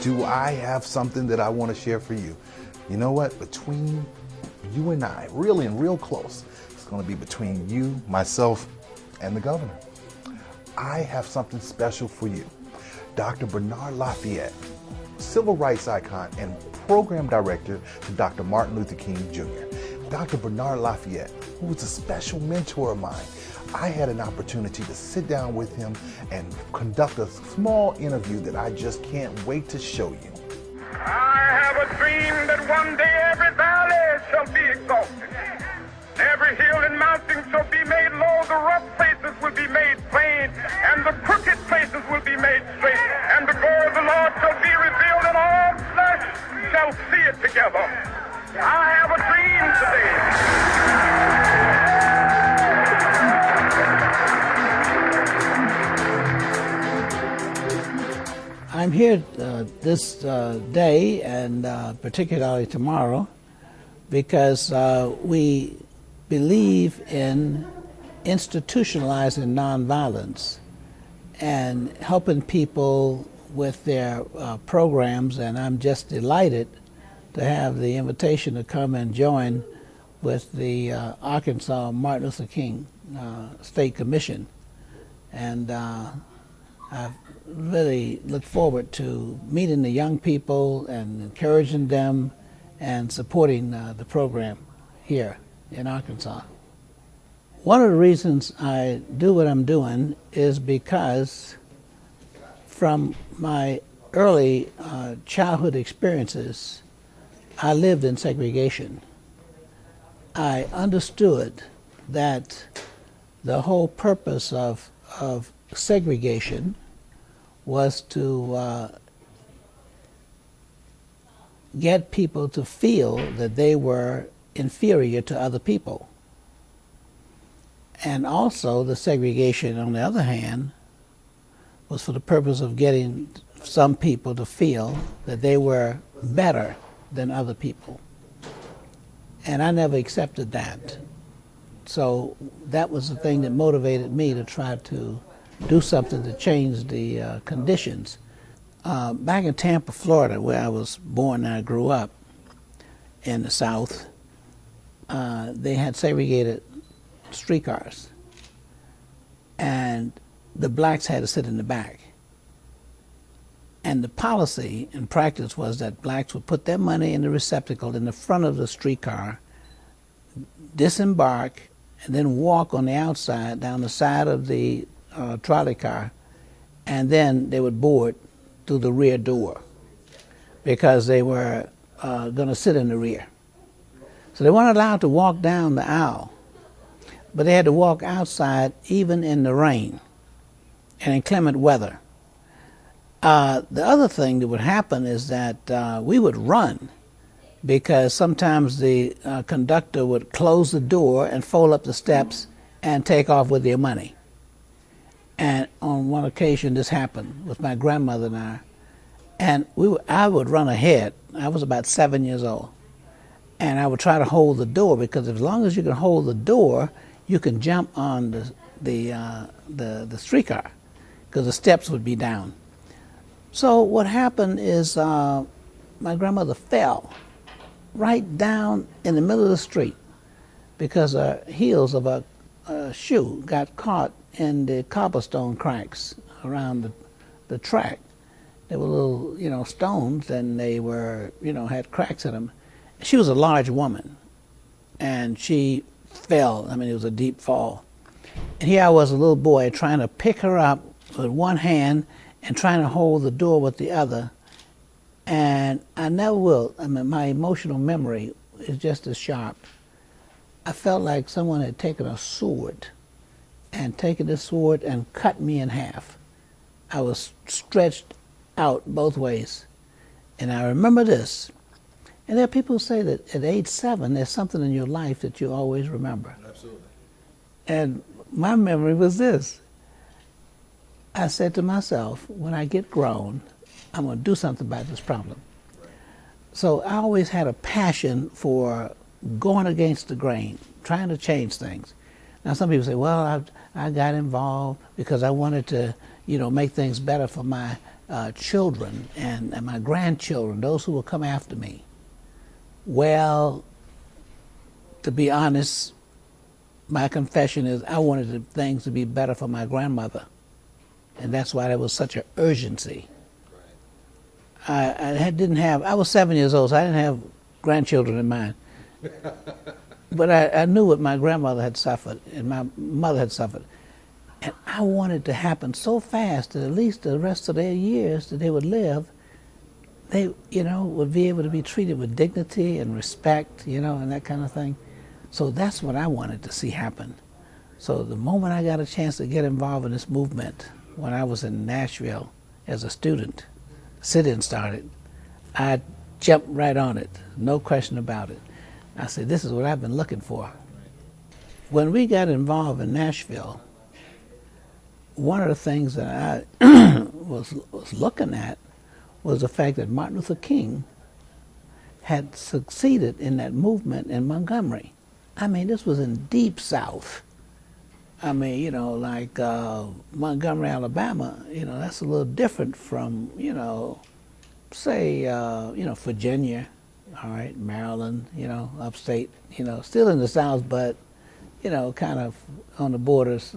Do I have something that I want to share for you? You know what? Between you and I, really and real close, it's going to be between you, myself, and the governor. I have something special for you. Dr. Bernard Lafayette, civil rights icon and program director to Dr. Martin Luther King Jr. Dr. Bernard Lafayette, who was a special mentor of mine, I had an opportunity to sit down with him and conduct a small interview that I just can't wait to show you. I have a dream that one day every valley shall be exalted. Every hill and mountain shall be made low, the rough places will be made plain, and the crooked places will be made straight, and the glory of the Lord shall be revealed, and all flesh shall see it together. I have a dream today. I'm here this day, and particularly tomorrow, because we believe in institutionalizing nonviolence and helping people with their programs, and I'm just delighted to have the invitation to come and join with the Arkansas Martin Luther King State Commission. And I really look forward to meeting the young people and encouraging them and supporting the program here in Arkansas. One of the reasons I do what I'm doing is because from my early childhood experiences, I lived in segregation. I understood that the whole purpose of segregation was to get people to feel that they were inferior to other people. And also the segregation, on the other hand, was for the purpose of getting some people to feel that they were better than other people. And I never accepted that. So that was the thing that motivated me to try to do something to change the conditions. Back in Tampa, Florida, where I was born and I grew up in the South, they had segregated streetcars, and the blacks had to sit in the back. And the policy and practice was that blacks would put their money in the receptacle in the front of the streetcar, disembark, and then walk on the outside down the side of the trolley car, and then they would board through the rear door because they were going to sit in the rear. So they weren't allowed to walk down the aisle, but they had to walk outside even in the rain and inclement weather. The other thing that would happen is that we would run, because sometimes the conductor would close the door and fold up the steps and take off with their money. And on one occasion this happened with my grandmother and I, and I would run ahead. I was about 7 years old, and I would try to hold the door, because as long as you can hold the door, you can jump on the streetcar, because the steps would be down. So what happened is my grandmother fell right down in the middle of the street because her heels of a shoe got caught in the cobblestone cracks around the track. They were little, stones, and they were, had cracks in them. She was a large woman, and she fell. I mean, it was a deep fall. And here I was, a little boy, trying to pick her up with one hand and trying to hold the door with the other. And I never will. I mean, my emotional memory is just as sharp. I felt like someone had taken a sword and taken this sword and cut me in half. I was stretched out both ways. And I remember this. And there are people who say that at age 7, there's something in your life that you always remember. Absolutely. And my memory was this. I said to myself, when I get grown, I'm going to do something about this problem. Right. So I always had a passion for going against the grain, trying to change things. Now some people say, well, I got involved because I wanted to, make things better for my children and my grandchildren, those who will come after me. Well, to be honest, my confession is I wanted things to be better for my grandmother. And that's why there was such an urgency. I was 7 years old, so I didn't have grandchildren in mind. But I knew what my grandmother had suffered and my mother had suffered. And I wanted it to happen so fast that at least the rest of their years that they would live, they, would be able to be treated with dignity and respect, and that kind of thing. So that's what I wanted to see happen. So the moment I got a chance to get involved in this movement, when I was in Nashville as a student, sit-in started, I jumped right on it, no question about it. I said, this is what I've been looking for. When we got involved in Nashville, one of the things that I was looking at was the fact that Martin Luther King had succeeded in that movement in Montgomery. I mean, this was in Deep South. I mean, like Montgomery, Alabama, that's a little different from, say, Virginia, all right, Maryland, upstate, still in the South, but, kind of on the borders.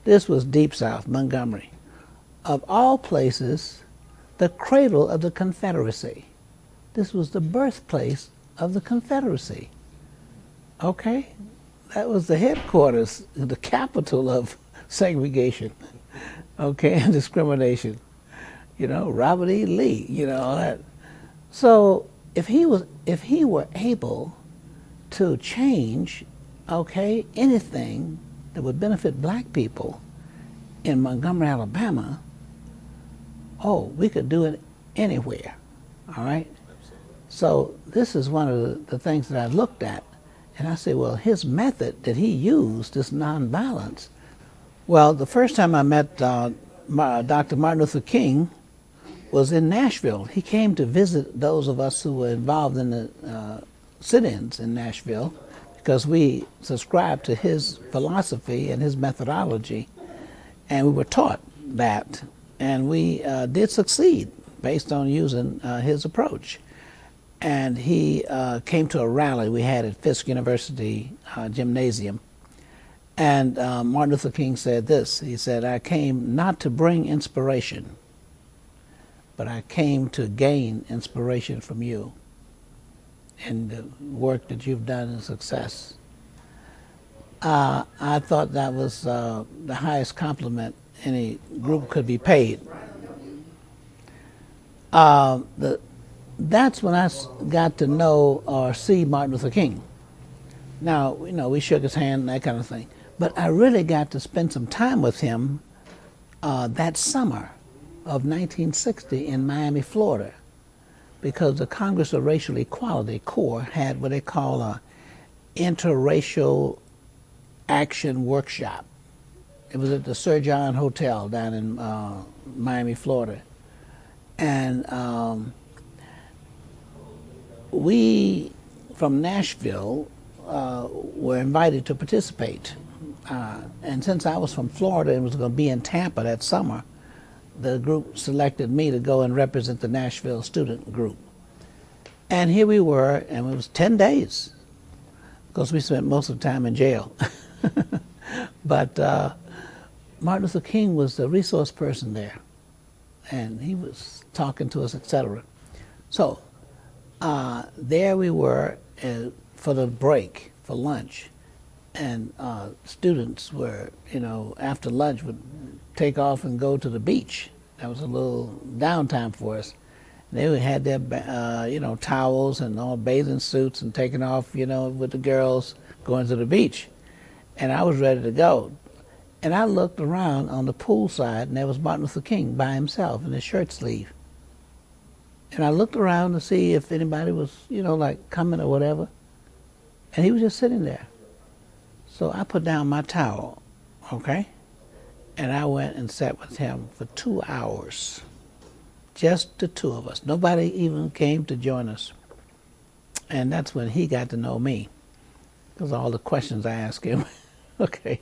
This was Deep South, Montgomery. Of all places, the cradle of the Confederacy. This was the birthplace of the Confederacy. Okay? That was the headquarters, the capital of segregation, okay, and discrimination. Robert E. Lee, all that. So if he were able to change, okay, anything that would benefit black people in Montgomery, Alabama, we could do it anywhere, all right? So this is one of the things that I looked at. And I say, well, his method that he used is nonviolence. Well, the first time I met Dr. Martin Luther King was in Nashville. He came to visit those of us who were involved in the sit-ins in Nashville because we subscribed to his philosophy and his methodology, and we were taught that. And we did succeed based on using his approach. And he came to a rally we had at Fisk University Gymnasium. And Martin Luther King said this. He said, I came not to bring inspiration, but I came to gain inspiration from you and the work that you've done in success. I thought that was the highest compliment any group could be paid. That's when I got to know or see Martin Luther King. Now, we shook his hand and that kind of thing. But I really got to spend some time with him that summer of 1960 in Miami, Florida, because the Congress of Racial Equality, CORE, had what they call a interracial action workshop. It was at the Sir John Hotel down in Miami, Florida. And we, from Nashville, were invited to participate. And since I was from Florida and was going to be in Tampa that summer, the group selected me to go and represent the Nashville student group. And here we were, and it was 10 days, because we spent most of the time in jail. But Martin Luther King was the resource person there, and he was talking to us, etc. So there we were for the break, for lunch, and students were, after lunch would take off and go to the beach. That was a little downtime for us. They had their, towels and all bathing suits and taking off, with the girls going to the beach. And I was ready to go. And I looked around on the pool side, and there was Martin Luther King by himself in his shirt sleeve. And I looked around to see if anybody was, coming or whatever. And he was just sitting there. So I put down my towel, okay? And I went and sat with him for 2 hours. Just the two of us. Nobody even came to join us. And that's when he got to know me, because of all the questions I asked him. Okay.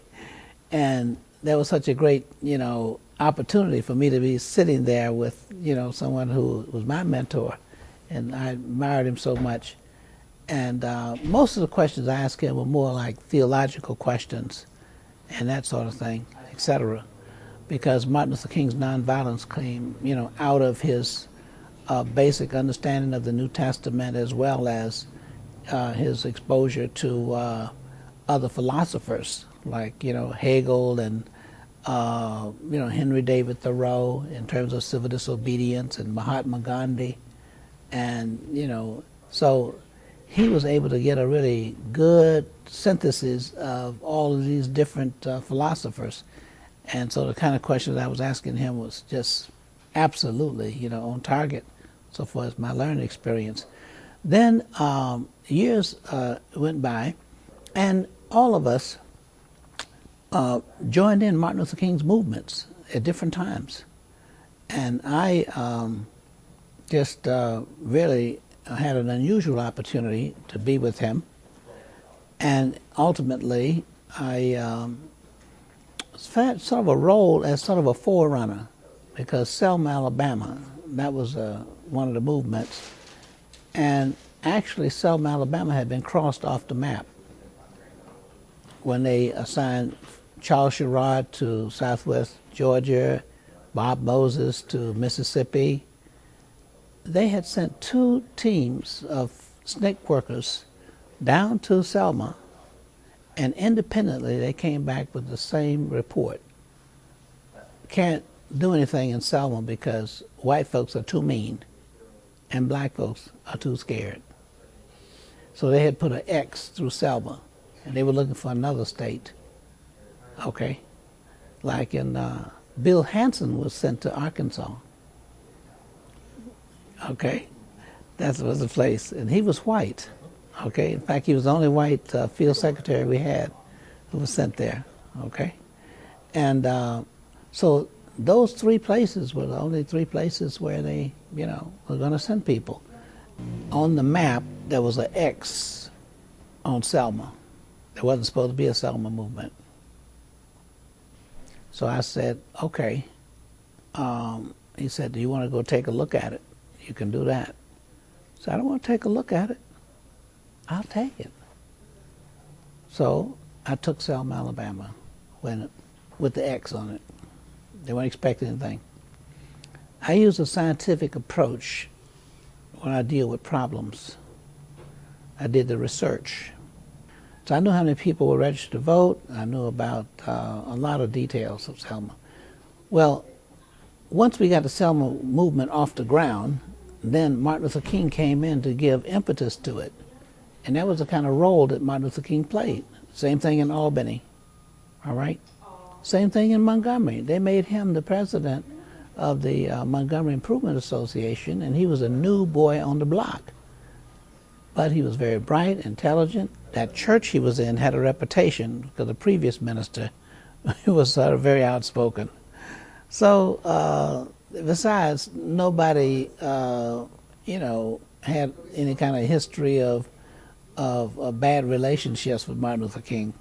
And that was such a great, opportunity for me to be sitting there with, someone who was my mentor, and I admired him so much. And most of the questions I asked him were more like theological questions and that sort of thing, etc. Because Martin Luther King's nonviolence came, out of his basic understanding of the New Testament, as well as his exposure to other philosophers like, Hegel and, Henry David Thoreau in terms of civil disobedience, and Mahatma Gandhi. And, so he was able to get a really good synthesis of all of these different philosophers. And so the kind of questions I was asking him was just absolutely, on target so far as my learning experience. Then years went by, and all of us joined in Martin Luther King's movements at different times. And I just really had an unusual opportunity to be with him. And ultimately, I had sort of a role as sort of a forerunner, because Selma, Alabama, that was one of the movements. And actually, Selma, Alabama had been crossed off the map when they assigned Charles Sherrod to Southwest Georgia, Bob Moses to Mississippi. They had sent 2 teams of SNCC workers down to Selma, and independently they came back with the same report. Can't do anything in Selma because white folks are too mean and black folks are too scared. So they had put an X through Selma, and they were looking for another state. Okay? Like in Bill Hanson was sent to Arkansas. Okay? That was the place. And he was white. Okay? In fact, he was the only white field secretary we had who was sent there. Okay? And so those 3 places were the only 3 places where they, were going to send people. On the map, there was an X on Selma. There wasn't supposed to be a Selma movement. So I said, okay. He said, do you want to go take a look at it? You can do that. So I don't want to take a look at it. I'll take it. So I took Selma, Alabama, with the X on it. They weren't expecting anything. I use a scientific approach when I deal with problems. I did the research. So I knew how many people were registered to vote. I knew about a lot of details of Selma. Well, once we got the Selma movement off the ground, then Martin Luther King came in to give impetus to it. And that was the kind of role that Martin Luther King played. Same thing in Albany, all right? Same thing in Montgomery. They made him the president of the Montgomery Improvement Association, and he was a new boy on the block. But he was very bright, intelligent. That church he was in had a reputation because the previous minister was very outspoken. So besides, nobody, had any kind of history of bad relationships with Martin Luther King.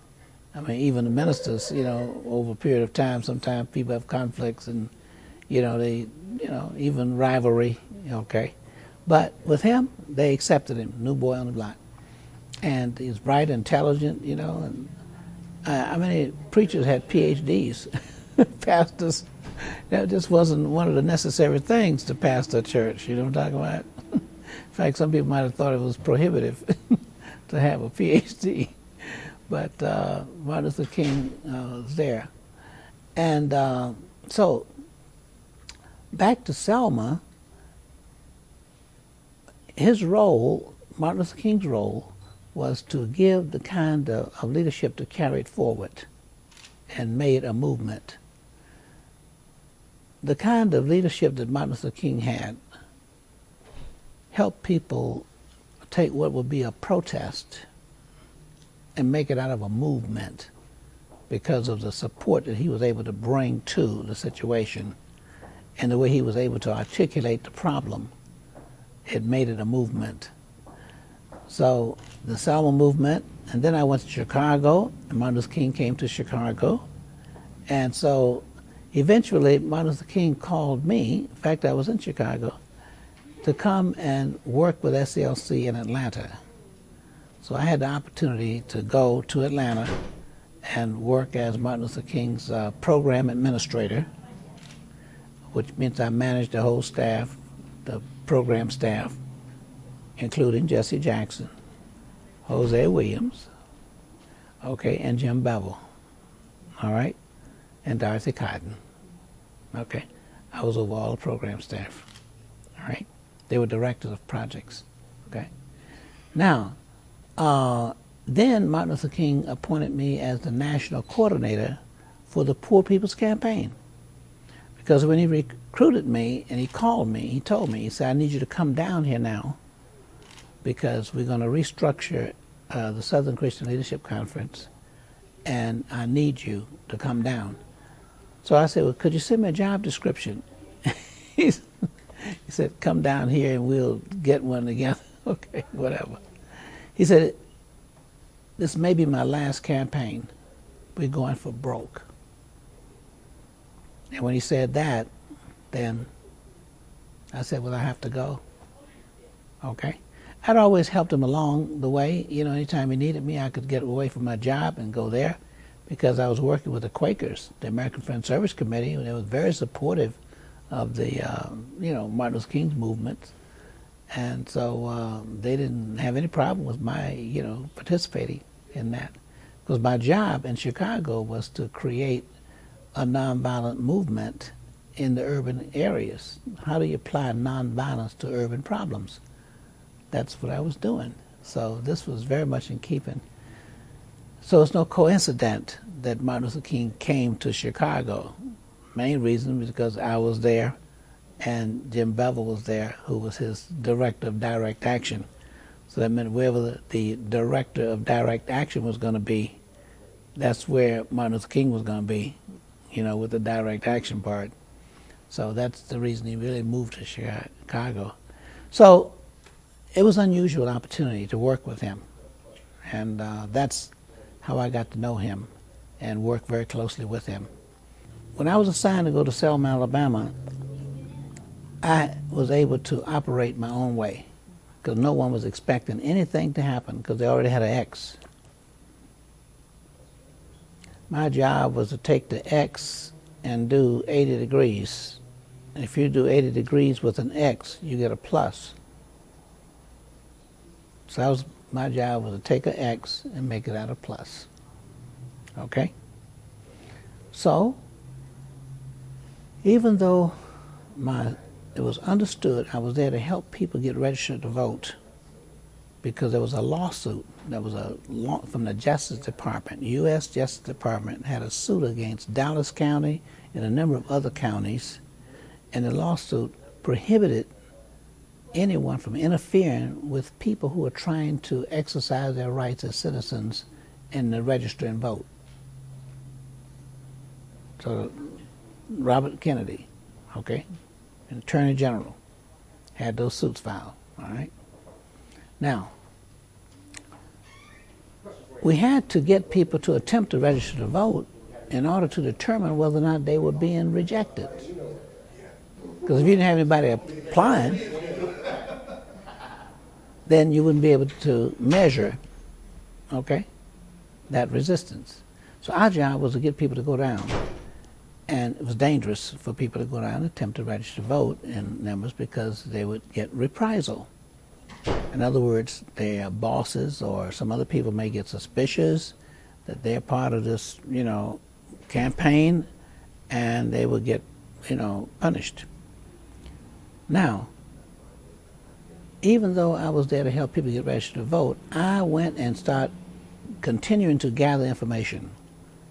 I mean, even the ministers, over a period of time, sometimes people have conflicts and, even rivalry, okay. But with him, they accepted him, new boy on the block. And he's bright, intelligent, and I mean, preachers had PhDs, pastors. That just wasn't one of the necessary things to pastor a church, you know what I'm talking about? In fact, some people might have thought it was prohibitive to have a PhD. But Martin Luther King was there. And so, back to Selma, his role, Martin Luther King's role, was to give the kind of leadership to carry it forward and made a movement. The kind of leadership that Martin Luther King had helped people take what would be a protest and make it out of a movement because of the support that he was able to bring to the situation and the way he was able to articulate the problem. It made it a movement. So the Selma movement, and then I went to Chicago, and Martin Luther King came to Chicago, And so eventually Martin Luther King called me, in fact I was in Chicago, to come and work with SCLC in Atlanta. So I had the opportunity to go to Atlanta and work as Martin Luther King's program administrator, which means I managed the whole staff, the program staff, including Jesse Jackson, Jose Williams, okay, and Jim Bevel, all right, and Dorothy Cotton, okay. I was over all the program staff, all right. They were directors of projects, okay. Now, then Martin Luther King appointed me as the national coordinator for the Poor People's Campaign. Because when he recruited me and he called me, he told me, he said, I need you to come down here now because we're going to restructure the Southern Christian Leadership Conference and I need you to come down. So I said, well, could you send me a job description? He said, come down here and we'll get one together. Okay, whatever. He said, this may be my last campaign. We're going for broke. And when he said that, then I said, well, I have to go. Okay. I'd always helped him along the way. You know, anytime he needed me, I could get away from my job and go there because I was working with the Quakers, the American Friends Service Committee, and they were very supportive of the, Martin Luther King's movement. And so they didn't have any problem with my, participating in that. Because my job in Chicago was to create a nonviolent movement in the urban areas. How do you apply nonviolence to urban problems? That's what I was doing. So this was very much in keeping. So it's no coincidence that Martin Luther King came to Chicago. Main reason was because I was there and Jim Bevel was there, who was his director of direct action. So that meant wherever the director of direct action was going to be, that's where Martin Luther King was going to be, with the direct action part. So that's the reason he really moved to Chicago. So it was an unusual opportunity to work with him. And that's how I got to know him and work very closely with him. When I was assigned to go to Selma, Alabama, I was able to operate my own way because no one was expecting anything to happen because they already had an X. My job was to take the X and do 80 degrees. And if you do 80 degrees with an X, you get a plus. So my job was to take an X and make it out a plus. Okay? So, even though it was understood I was there to help people get registered to vote because there was a lawsuit that was from the Justice Department. U.S. Justice Department had a suit against Dallas County and a number of other counties, and the lawsuit prohibited anyone from interfering with people who are trying to exercise their rights as citizens and to register and vote. So Robert Kennedy, okay, and Attorney General had those suits filed, all right? Now, we had to get people to attempt to register to vote in order to determine whether or not they were being rejected. Because if you didn't have anybody applying, then you wouldn't be able to measure, okay, that resistance. So our job was to get people to go down. And it was dangerous for people to go down and attempt to register to vote in numbers because they would get reprisal. In other words, their bosses or some other people may get suspicious that they're part of this, campaign, and they would get, punished. Now, even though I was there to help people get registered to vote, I went and started continuing to gather information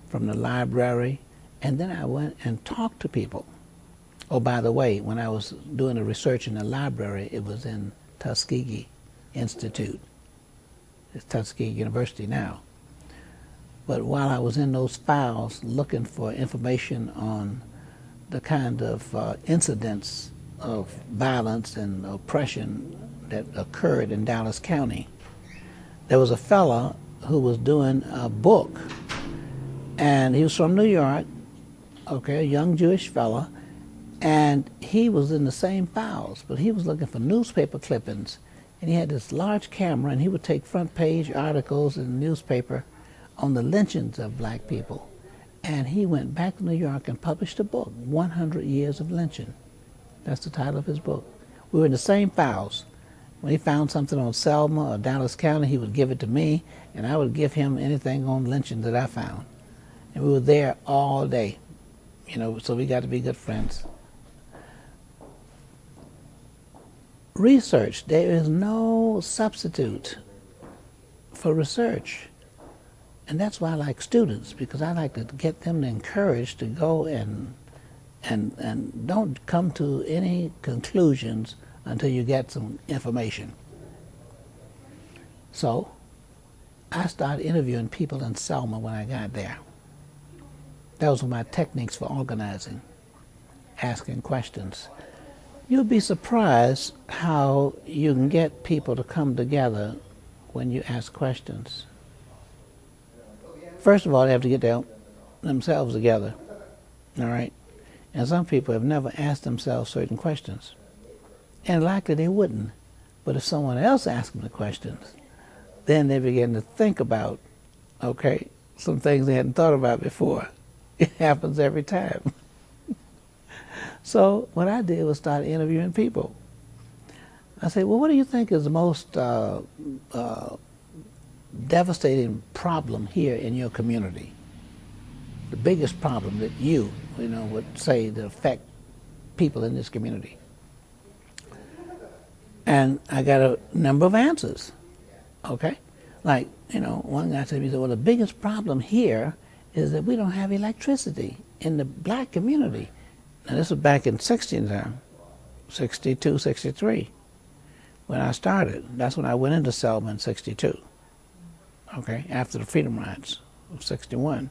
from the library, and then I went and talked to people. Oh, by the way, when I was doing the research in the library, it was in Tuskegee Institute. It's Tuskegee University now. But while I was in those files looking for information on the kind of incidents of violence and oppression that occurred in Dallas County, there was a fellow who was doing a book, and he was from New York, okay, a young Jewish fella, and he was in the same files, but he was looking for newspaper clippings, and he had this large camera, and he would take front page articles in the newspaper on the lynchings of black people. And he went back to New York and published a book, 100 Years of Lynching. That's the title of his book. We were in the same files. When he found something on Selma or Dallas County, he would give it to me, and I would give him anything on lynching that I found. And we were there all day, you know, so we got to be good friends. Research. There is no substitute for research. And that's why I like students, because I like to get them encouraged to go and don't come to any conclusions until you get some information. So I started interviewing people in Selma when I got there. Those were my techniques for organizing, asking questions. You'll be surprised how you can get people to come together when you ask questions. First of all, they have to get themselves together, all right? And some people have never asked themselves certain questions. And likely they wouldn't. But if someone else asks them the questions, then they begin to think about, okay, some things they hadn't thought about before. It happens every time. So what I did was start interviewing people. I said, well, what do you think is the most devastating problem here in your community? The biggest problem that you would say that affect people in this community? And I got a number of answers, okay? Like, one guy said to me, well, the biggest problem here is that we don't have electricity in the black community. Now, this was back in 62, 63, when I started. That's when I went into Selma in 62, okay, after the Freedom Rides of 61.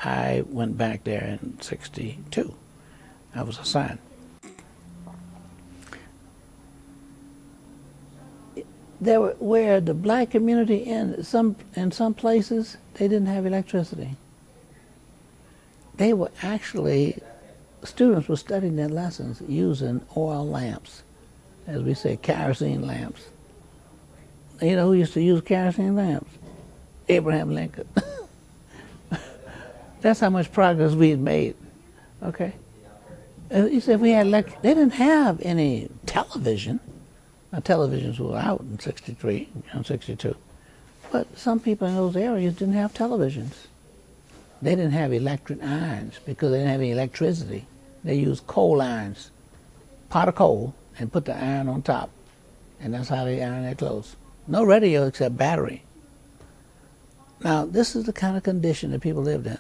I went back there in 62. I was assigned. There were, where the black community in some places, they didn't have electricity. They were actually, students were studying their lessons using oil lamps, as we say, kerosene lamps. You know who used to use kerosene lamps? Abraham Lincoln. That's how much progress we had made, okay? You said we had they didn't have any television. Now, televisions were out in 63 and 62. But some people in those areas didn't have televisions. They didn't have electric irons because they didn't have any electricity. They used coal irons, pot of coal, and put the iron on top. And that's how they iron their clothes. No radio except battery. Now, this is the kind of condition that people lived in.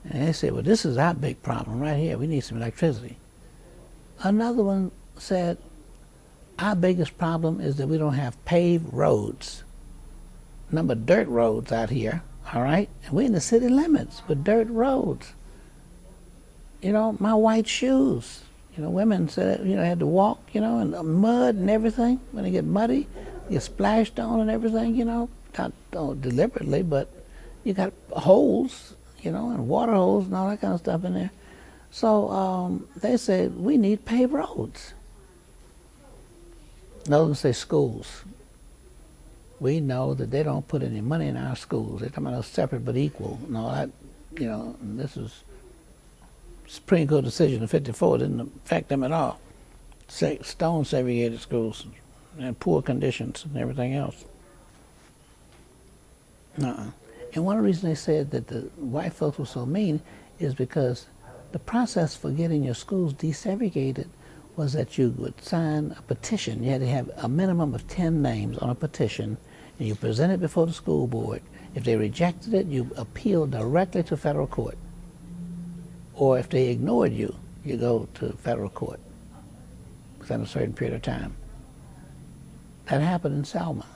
And they said, well, this is our big problem right here. We need some electricity. Another one said, our biggest problem is that we don't have paved roads. Number of dirt roads out here, all right? And we're in the city limits with dirt roads. My white shoes. Women said, had to walk, in the mud and everything. When they get muddy, you get splashed on and everything, not deliberately, but you got holes, and water holes and all that kind of stuff in there. So they said, we need paved roads. Another say schools. We know that they don't put any money in our schools. They're talking about separate but equal. No, and this is Supreme Court decision of '54 didn't affect them at all. Stone segregated schools and poor conditions and everything else. And one of the reasons they said that the white folks were so mean is because the process for getting your schools desegregated was that you would sign a petition. You had to have a minimum of 10 names on a petition, and you present it before the school board. If they rejected it, you appeal directly to federal court. Or if they ignored you, you go to federal court within a certain period of time. That happened in Selma.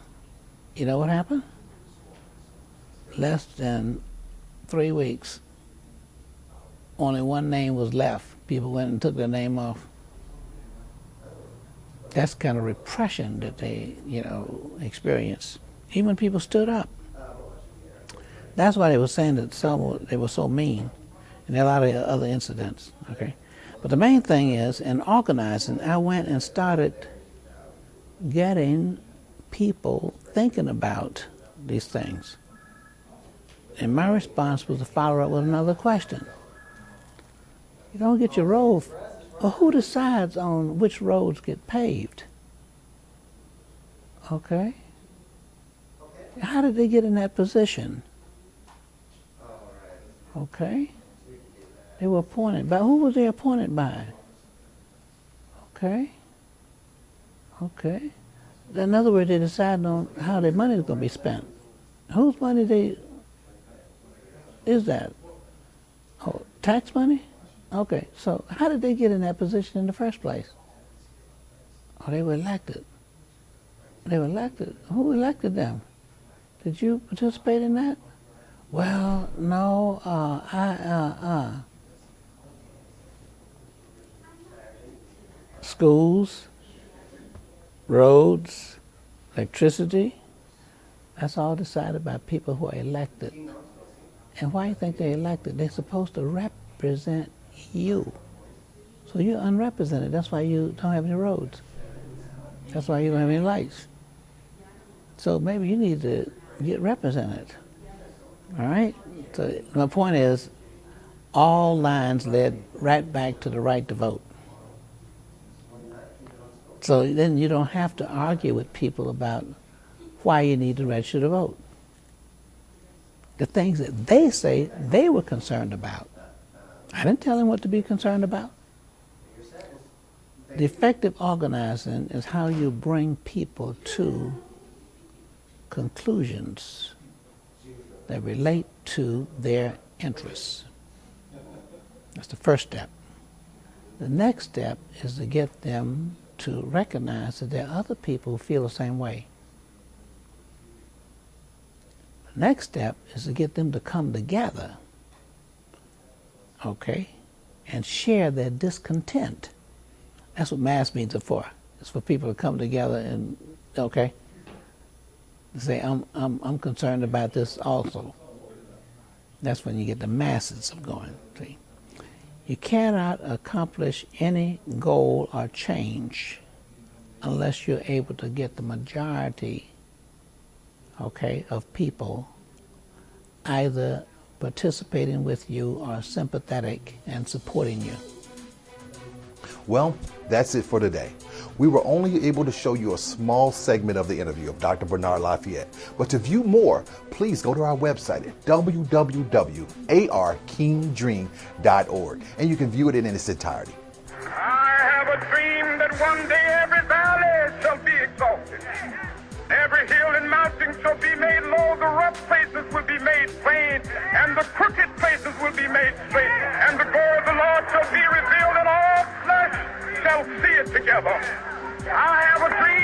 You know what happened? Less than 3 weeks, only one name was left. People went and took their name off. That's the kind of repression that they, experienced. Even when people stood up. That's why they were saying that Selma, they were so mean. and there are a lot of other incidents, okay? But the main thing is, in organizing, I went and started getting people thinking about these things. And my response was to follow up with another question. You don't get your road, well, who decides on which roads get paved? Okay? How did they get in that position? Okay? They were appointed by, who was they appointed by? Okay? Okay? In other words, they decided on how their money is going to be spent. Whose money is that? Oh, tax money? Okay, so how did they get in that position in the first place? Oh, they were elected. They were elected. Who elected them? Did you participate in that? Well, no, Schools, roads, electricity, that's all decided by people who are elected. And why do you think they're elected? They're supposed to represent you. So you're unrepresented. That's why you don't have any roads. That's why you don't have any lights. So maybe you need to get represented. All right? So my point is, all lines led right back to the right to vote. So then you don't have to argue with people about why you need to register to vote. The things that they say they were concerned about. I didn't tell them what to be concerned about. The effective organizing is how you bring people to conclusions that relate to their interests. That's the first step. The next step is to get them to recognize that there are other people who feel the same way. The next step is to get them to come together, okay, and share their discontent. That's what mass meetings are for. It's for people to come together and, okay, say, I'm concerned about this also. That's when you get the masses of going, see. You cannot accomplish any goal or change unless you're able to get the majority, okay, of people either participating with you or sympathetic and supporting you. Well, that's it for today. We were only able to show you a small segment of the interview of Dr. Bernard Lafayette. But to view more, please go to our website at www.arkingdream.org, and you can view it in its entirety. I have a dream that one day every valley shall be exalted. Every hill and mountain shall be made low, the rough places will be made plain, and the crooked places will be made straight. And the glory of the Lord shall be revealed, and all flesh shall see it together. I have a dream